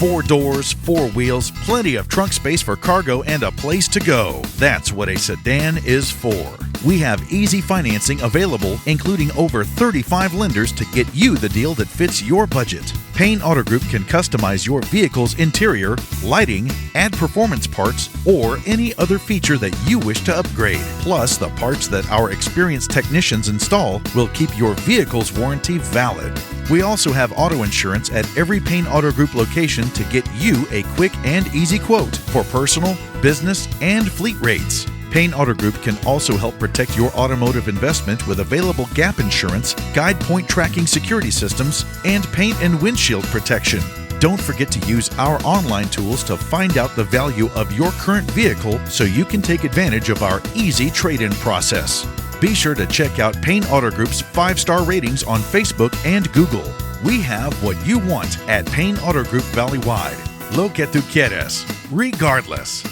4 doors, 4 wheels, plenty of trunk space for cargo, and a place to go. That's what a sedan is for. We have easy financing available, including over 35 lenders to get you the deal that fits your budget. Payne Auto Group can customize your vehicle's interior, lighting, add performance parts, or any other feature that you wish to upgrade. Plus, the parts that our experienced technicians install will keep your vehicle's warranty valid. We also have auto insurance at every Payne Auto Group location to get you a quick and easy quote for personal, business, and fleet rates. Payne Auto Group can also help protect your automotive investment with available gap insurance, guide point tracking security systems, and paint and windshield protection. Don't forget to use our online tools to find out the value of your current vehicle so you can take advantage of our easy trade-in process. Be sure to check out Payne Auto Group's 5-star ratings on Facebook and Google. We have what you want at Payne Auto Group Valley-wide. Lo que tú quieres, regardless.